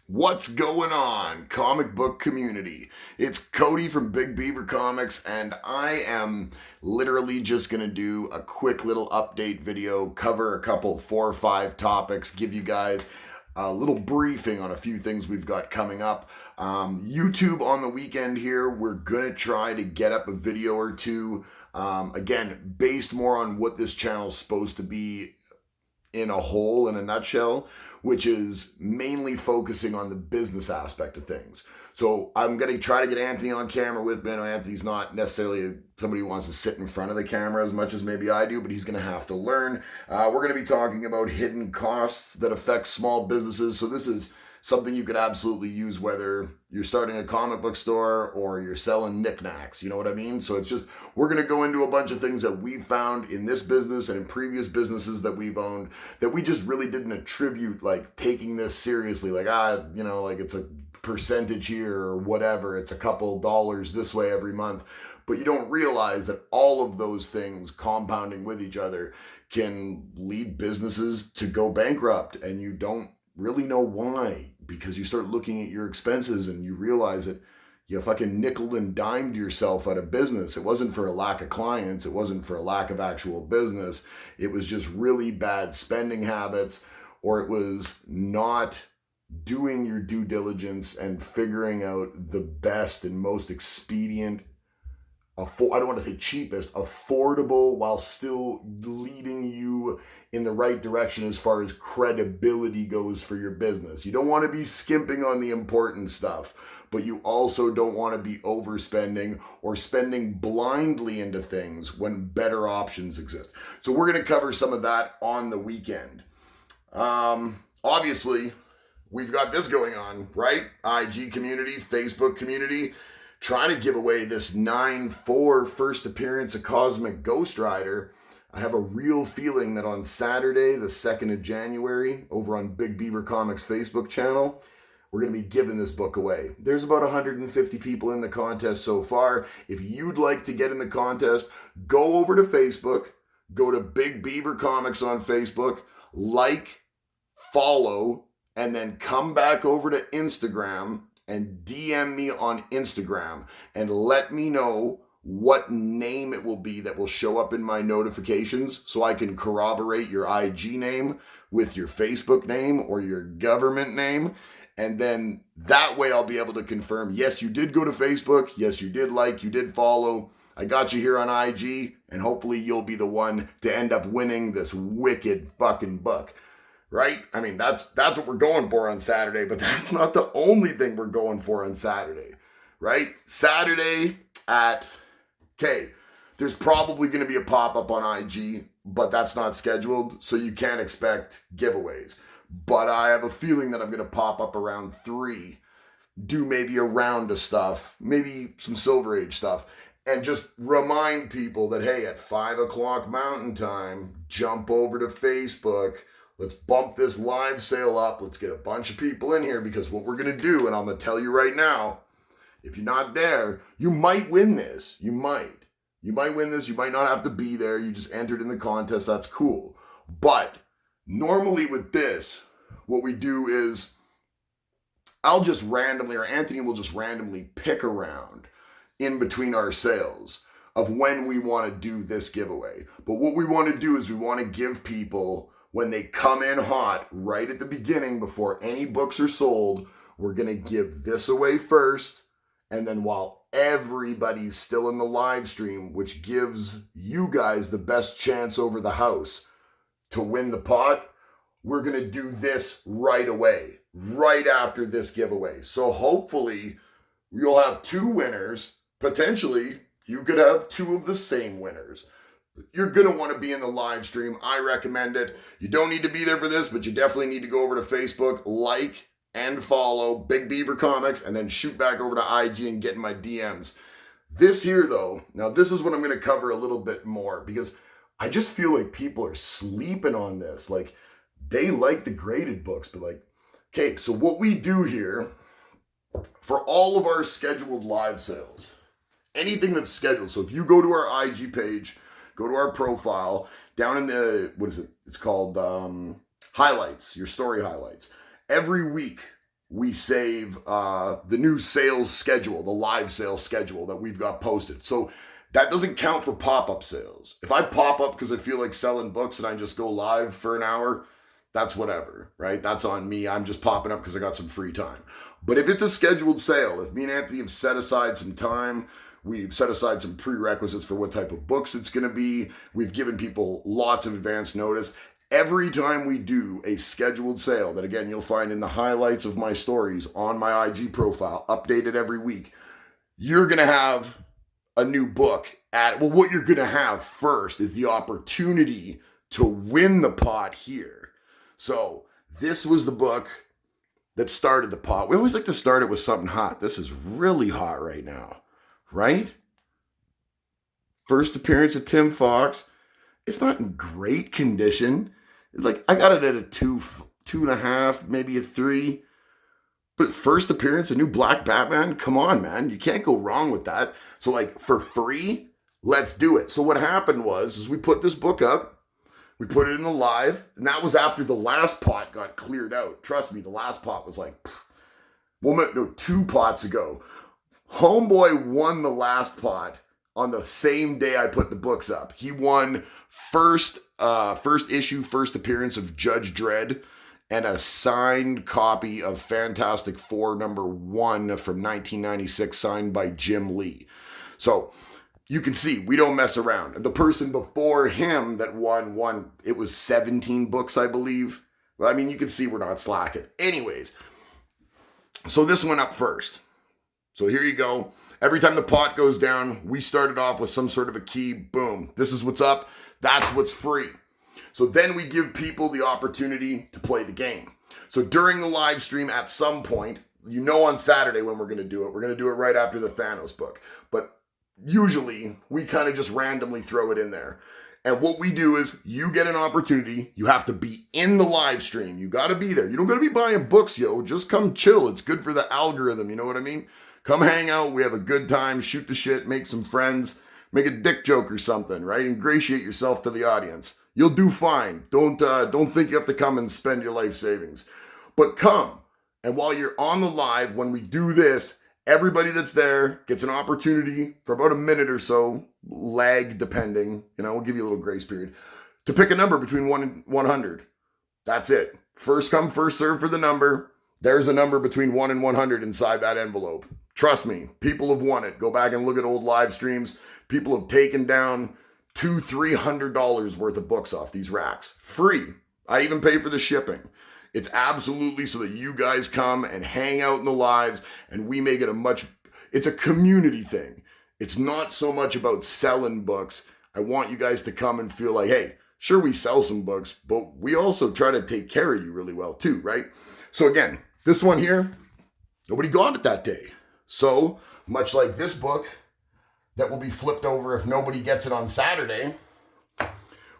What's going on, comic book community? It's Cody from Big Beaver Comics, and I am literally just going to do a quick little update video, cover a couple, 4 or 5 topics, give you guys a little briefing on a few things we've got coming up. YouTube on the weekend here, we're going to try to get up a video or two, again, based more on what this channel's supposed to be in a whole, in a nutshell, which is mainly focusing on the business aspect of things. So I'm going to try to get Anthony on camera with me. I know Anthony's not necessarily somebody who wants to sit in front of the camera as much as maybe I do, but he's going to have to learn. We're going to be talking about hidden costs that affect small businesses. So this is something you could absolutely use whether you're starting a comic book store or you're selling knickknacks, you know what I mean? So it's just, we're going to go into a bunch of things that we've found in this business and in previous businesses that we've owned that we just really didn't attribute like taking this seriously, like, like it's a percentage here or whatever, it's a couple dollars this way every month. But you don't realize that all of those things compounding with each other can lead businesses to go bankrupt, and you don't really know why, because you start looking at your expenses and you realize that you fucking nickel and dimed yourself out of business. It wasn't for a lack of clients. It wasn't for a lack of actual business. It was just really bad spending habits, or it was not doing your due diligence and figuring out the best and most expedient, I don't want to say cheapest, affordable, while still leading you in the right direction as far as credibility goes for your business. You don't want to be skimping on the important stuff, but you also don't want to be overspending or spending blindly into things when better options exist. So we're going to cover some of that on the weekend. Obviously, we've got this going on, right? IG community, Facebook community, trying to give away this 9/4 first appearance of Cosmic Ghost Rider. I have a real feeling that on Saturday, the 2nd of January, over on Big Beaver Comics Facebook channel, we're going to be giving this book away. There's about 150 people in the contest so far. If you'd like to get in the contest, go over to Facebook, go to Big Beaver Comics on Facebook, like, follow, and then come back over to Instagram and DM me on Instagram and let me know what name it will be that will show up in my notifications, so I can corroborate your IG name with your Facebook name or your government name. And then that way I'll be able to confirm, yes, you did go to Facebook. Yes, you did like, you did follow. I got you here on IG, and hopefully you'll be the one to end up winning this wicked fucking book. Right? I mean, that's what we're going for on Saturday, but that's not the only thing we're going for on Saturday, right? Saturday there's probably going to be a pop-up on IG, but that's not scheduled, so you can't expect giveaways. But I have a feeling that I'm going to pop up around 3, do maybe a round of stuff, maybe some Silver Age stuff, and just remind people that, hey, at 5 o'clock Mountain Time, jump over to Facebook. Let's bump this live sale up. Let's get a bunch of people in here, because what we're going to do, and I'm going to tell you right now, if you're not there, you might win this. You might win this. You might not have to be there. You just entered in the contest. That's cool. But normally with this, what we do is I'll just randomly, or Anthony will just randomly pick around in between our sales of when we want to do this giveaway. But what we want to do is we want to give people, when they come in hot right at the beginning before any books are sold, we're going to give this away first. And then while everybody's still in the live stream, which gives you guys the best chance over the house to win the pot, we're going to do this right away, right after this giveaway. So hopefully you'll have 2 winners. Potentially, you could have 2 of the same winners. You're going to want to be in the live stream. I recommend it. You don't need to be there for this, but you definitely need to go over to Facebook, like, and follow Big Beaver Comics, and then shoot back over to IG and get in my DMs. This here, though, now this is what I'm going to cover a little bit more, because I just feel like people are sleeping on this. Like, they like the graded books, but like, okay, so what we do here, for all of our scheduled live sales, anything that's scheduled, so if you go to our IG page, go to our profile, down in the, it's called highlights, your story highlights. Every week, we save the new sales schedule, the live sales schedule that we've got posted. So that doesn't count for pop-up sales. If I pop up because I feel like selling books and I just go live for an hour, that's whatever, right? That's on me. I'm just popping up because I got some free time. But if it's a scheduled sale, if me and Anthony have set aside some time, we've set aside some prerequisites for what type of books it's going to be, we've given people lots of advance notice. Every time we do a scheduled sale that, again, you'll find in the highlights of my stories on my IG profile, updated every week, you're going to have a new book well, what you're going to have first is the opportunity to win the pot here. So this was the book that started the pot. We always like to start it with something hot. This is really hot right now, right? First appearance of Tim Fox. It's not in great condition. It's like, I got it at a 2.5, maybe a 3. But first appearance, a new Black Batman, come on, man. You can't go wrong with that. So like, for free, let's do it. So what happened was we put this book up, we put it in the live, and that was after the last pot got cleared out. Trust me, the last pot was like, 2 pots ago. Homeboy won the last pot on the same day I put the books up. He won first issue, first appearance of Judge Dredd, and a signed copy of Fantastic Four #1 from 1996, signed by Jim Lee. So you can see, we don't mess around. The person before him that won, it was 17 books, I believe. Well, I mean, you can see we're not slacking. Anyways, so this went up first. So here you go. Every time the pot goes down, we started off with some sort of a key. Boom. This is what's up. That's what's free. So then we give people the opportunity to play the game. So during the live stream at some point, on Saturday when we're going to do it right after the Thanos book. But usually we kind of just randomly throw it in there. And what we do is you get an opportunity. You have to be in the live stream. You got to be there. You don't got to be buying books, yo. Just come chill. It's good for the algorithm. You know what I mean? Come hang out. We have a good time. Shoot the shit. Make some friends. Make a dick joke or something, right? Ingratiate yourself to the audience. You'll do fine. Don't think you have to come and spend your life savings. But come. And while you're on the live, when we do this, everybody that's there gets an opportunity for about a minute or so, lag depending, we'll give you a little grace period, to pick a number between 1 and 100. That's it. First come, first serve for the number. There's a number between 1 and 100 inside that envelope. Trust me, people have won it. Go back and look at old live streams. People have taken down $200-300 worth of books off these racks. Free. I even pay for the shipping. It's absolutely so that you guys come and hang out in the lives, and we make it it's a community thing. It's not so much about selling books. I want you guys to come and feel like, hey, sure, we sell some books, but we also try to take care of you really well too, right? So again, this one here, nobody got it that day. So much like this book that will be flipped over if nobody gets it on Saturday,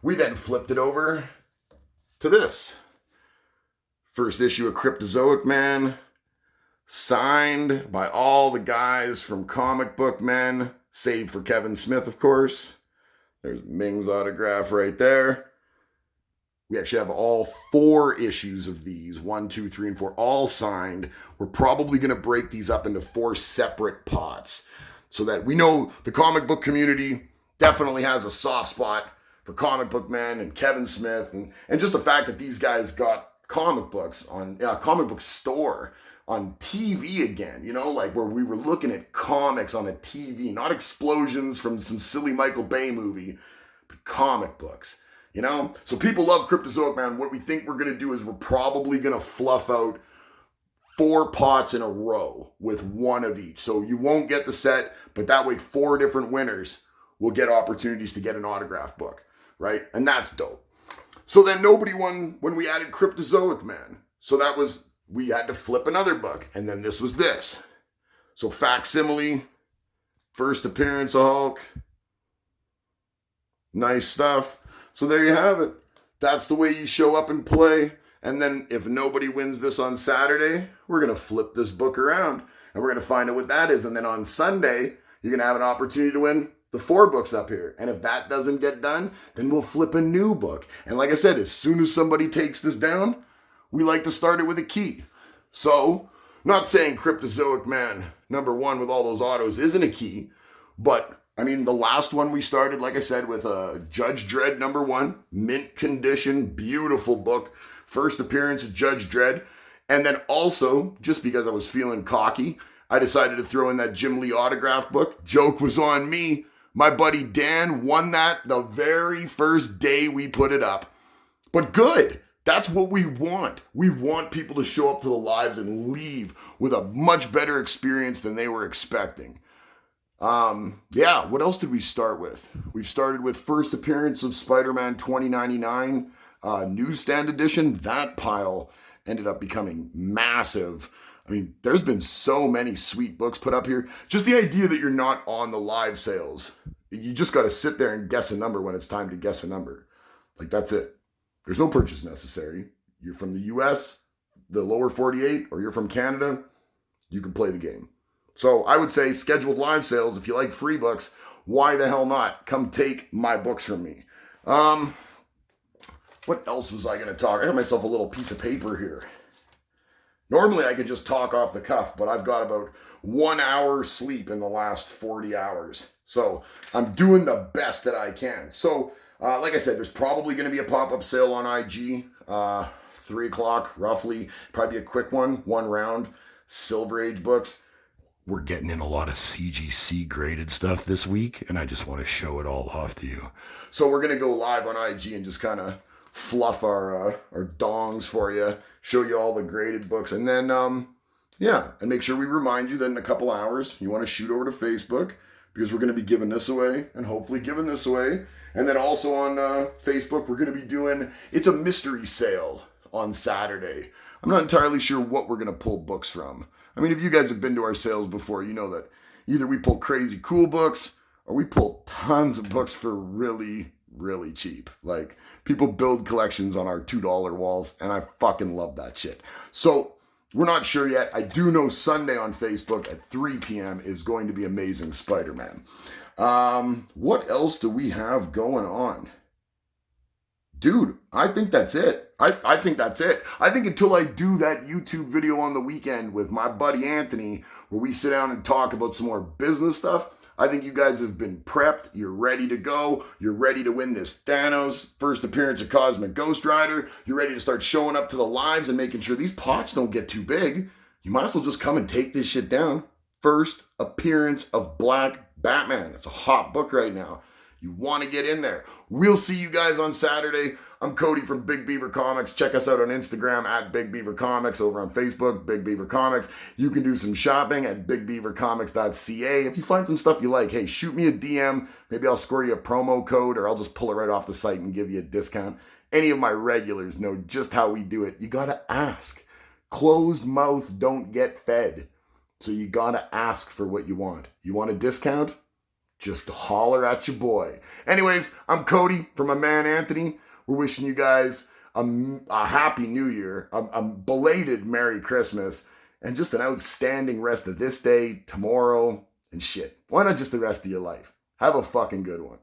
we then flipped it over to this. First issue of Cryptozoic Man, signed by all the guys from Comic Book Men, save for Kevin Smith, of course. There's Ming's autograph right there. We actually have all 4 issues of these, 1, 2, 3, and 4, all signed. We're probably going to break these up into 4 separate pots so that we know the comic book community definitely has a soft spot for Comic Book Men and Kevin Smith, and just the fact that these guys got comic books on comic book store on TV again, like where we were looking at comics on a TV, not explosions from some silly Michael Bay movie, but comic books. So people love Cryptozoic Man. What we think we're going to do is we're probably going to fluff out 4 pots in a row with 1 of each. So you won't get the set, but that way 4 different winners will get opportunities to get an autograph book, right? And that's dope. So then nobody won when we added Cryptozoic Man. So we had to flip another book. And then this was this. So Facsimile, first appearance of Hulk. Nice stuff. So there you have it. That's the way you show up and play. And then if nobody wins this on Saturday, we're going to flip this book around. And we're going to find out what that is. And then on Sunday, you're going to have an opportunity to win the 4 books up here. And if that doesn't get done, then we'll flip a new book. And like I said, as soon as somebody takes this down, we like to start it with a key. So Not saying Cryptozoic Man #1 with all those autos isn't a key, but I mean, the last one we started, like I said, with Judge Dredd #1, mint condition, beautiful book. First appearance of Judge Dredd. And then also, just because I was feeling cocky, I decided to throw in that Jim Lee autograph book. Joke was on me. My buddy Dan won that the very first day we put it up. But good. That's what we want. We want people to show up to the lives and leave with a much better experience than they were expecting. Yeah, what else did we start with? We've started with first appearance of Spider-Man 2099, newsstand edition. That pile ended up becoming massive. I mean, there's been so many sweet books put up here. Just the idea that you're not on the live sales. You just got to sit there and guess a number when it's time to guess a number. Like, that's it. There's no purchase necessary. You're from the US, the lower 48, or you're from Canada, you can play the game. So I would say scheduled live sales. If you like free books, why the hell not? Come take my books from me. What else was I going to talk? I got myself a little piece of paper here. Normally I could just talk off the cuff, but I've got about 1 hour sleep in the last 40 hours. So I'm doing the best that I can. So like I said, there's probably going to be a pop-up sale on IG, 3 o'clock roughly. Probably a quick one round, Silver Age books. We're getting in a lot of CGC graded stuff this week, and I just want to show it all off to you. So we're going to go live on IG and just kind of fluff our dongs for you, show you all the graded books, and then, yeah, and make sure we remind you that in a couple hours, you want to shoot over to Facebook, because we're going to be giving this away, and hopefully giving this away. And then also on Facebook, we're going to be doing, it's a mystery sale on Saturday. I'm not entirely sure what we're going to pull books from. I mean, if you guys have been to our sales before, you know that either we pull crazy cool books or we pull tons of books for really, really cheap. Like, people build collections on our $2 walls, and I fucking love that shit. So we're not sure yet. I do know Sunday on Facebook at 3 p.m. is going to be Amazing Spider-Man. What else do we have going on? Dude, I think that's it. I think that's it. I think until I do that YouTube video on the weekend with my buddy Anthony, where we sit down and talk about some more business stuff, I think you guys have been prepped. You're ready to go. You're ready to win this Thanos first appearance of Cosmic Ghost Rider. You're ready to start showing up to the lives and making sure these pots don't get too big. You might as well just come and take this shit down. First appearance of Black Batman. It's a hot book right now. You want to get in there. We'll see you guys on Saturday. I'm Cody from Big Beaver Comics. Check us out on Instagram at Big Beaver Comics, over on Facebook, Big Beaver Comics. You can do some shopping at bigbeavercomics.ca. If you find some stuff you like, hey, shoot me a DM. Maybe I'll score you a promo code, or I'll just pull it right off the site and give you a discount. Any of my regulars know just how we do it. You got to ask. Closed mouth don't get fed. So you got to ask for what you want. You want a discount? Just holler at your boy. Anyways, I'm Cody from my man Anthony. We're wishing you guys a happy new year, a belated Merry Christmas, and just an outstanding rest of this day, tomorrow, and shit. Why not just the rest of your life? Have a fucking good one.